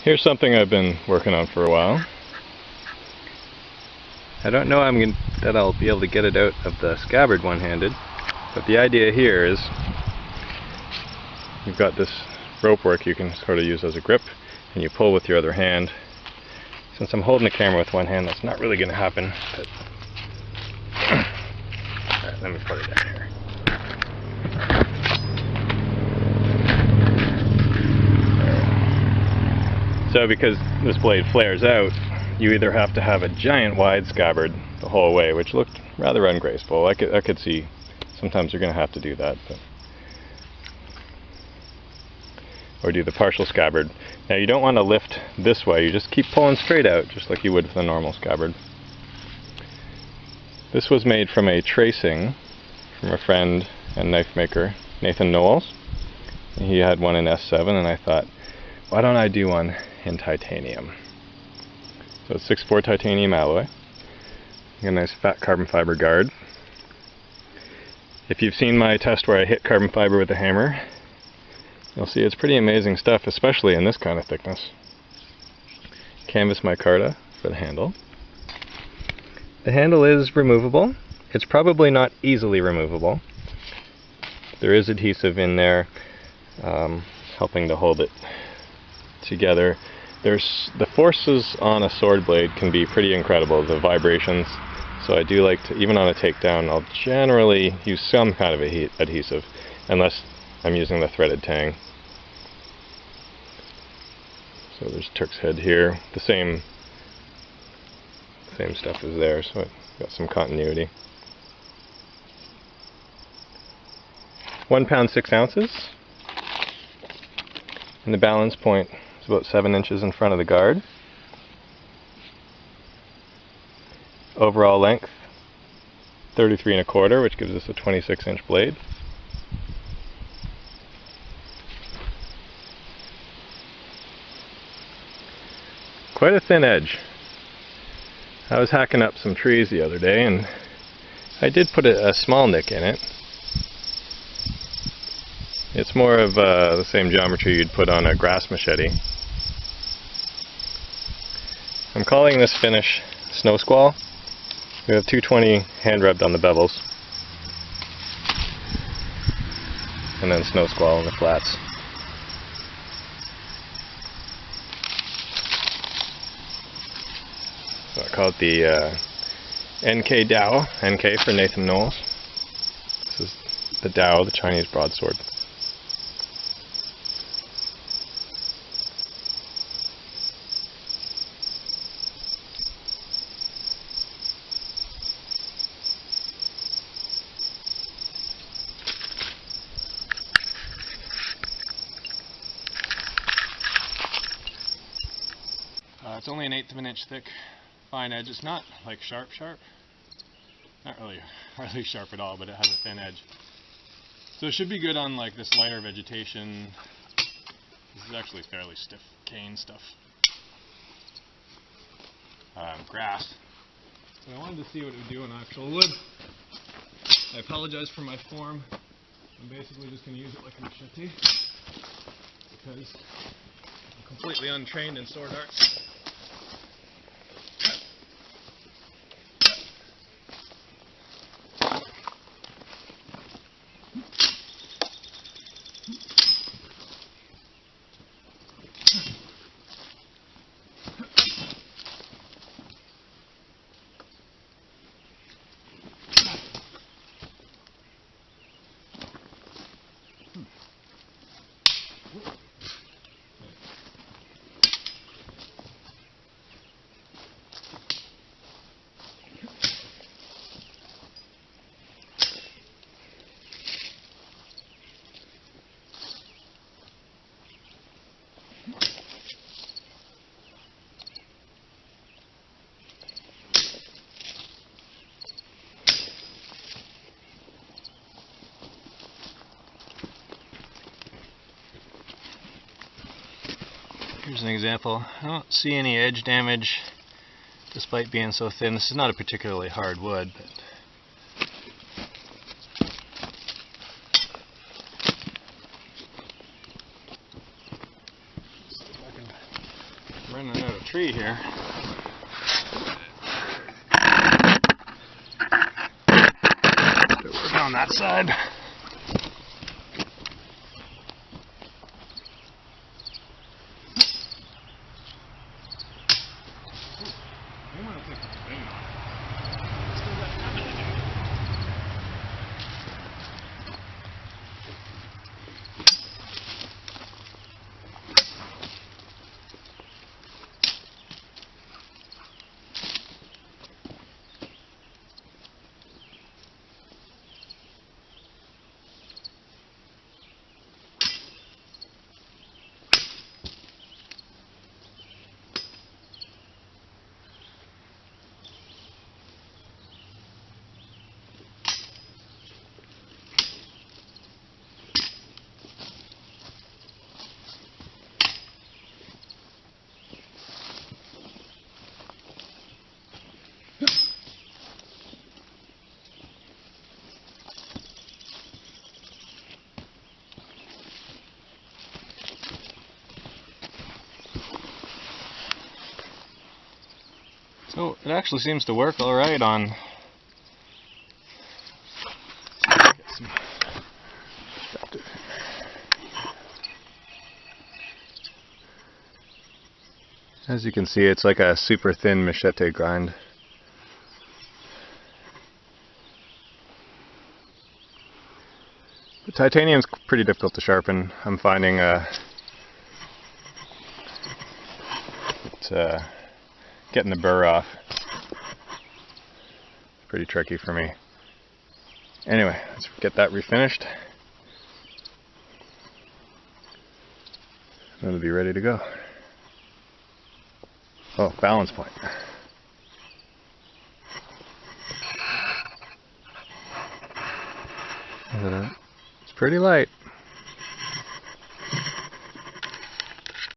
Here's something I've been working on for a while. I don't know that I'll be able to get it out of the scabbard one-handed, but the idea here is you've got this rope work you can sort of use as a grip, and you pull with your other hand. Since I'm holding the camera with one hand, that's not really going to happen. But alright, let me put it down here. So because this blade flares out, you either have to have a giant wide scabbard the whole way, which looked rather ungraceful. I could see sometimes you're going to have to do that, or do the partial scabbard. Now you don't want to lift this way, you just keep pulling straight out, just like you would with a normal scabbard. This was made from a tracing from a friend and knife maker, Nathan Knowles. He had one in S7, and I thought, why don't I do one in titanium? So it's 6.4 titanium alloy. Got a nice fat carbon fiber guard. If you've seen my test where I hit carbon fiber with a hammer, you'll see it's pretty amazing stuff, especially in this kind of thickness. Canvas micarta for the handle. The handle is removable. It's probably not easily removable. There is adhesive in there helping to hold it together. The forces on a sword blade can be pretty incredible, the vibrations. So I do like to, even on a takedown, I'll generally use some kind of adhesive, unless I'm using the threaded tang. So there's Turk's head here. The same stuff is there, so it's got some continuity. 1 pound 6 ounces. And the balance point is about 7 inches in front of the guard. Overall length 33 1/4, which gives us a 26-inch blade. Quite a thin edge. I was hacking up some trees the other day, and I did put a small nick in it. It's more of the same geometry you'd put on a grass machete. I'm calling this finish Snow Squall. We have 220 hand rubbed on the bevels, and then Snow Squall on the flats. So I call it the nkdao, NK for Nathan Knowles. This is the Dao, the Chinese broadsword. It's only 1/8 of an inch thick, fine edge. It's not like sharp, not really sharp at all, but it has a thin edge. So it should be good on like this lighter vegetation. This is actually fairly stiff cane stuff. Grass. So I wanted to see what it would do on actual wood. I apologize for my form. I'm basically just going to use it like a machete because I'm completely untrained in sword arts. Here's an example. I don't see any edge damage despite being so thin. This is not a particularly hard wood, but see if I can tree here. Work on that side. So it actually seems to work all right on. As you can see, it's like a super thin machete grind. The titanium's pretty difficult to sharpen. I'm finding getting the burr off pretty tricky for me. Anyway, let's get that refinished. Then it'll be ready to go. Oh, balance point. It's pretty light.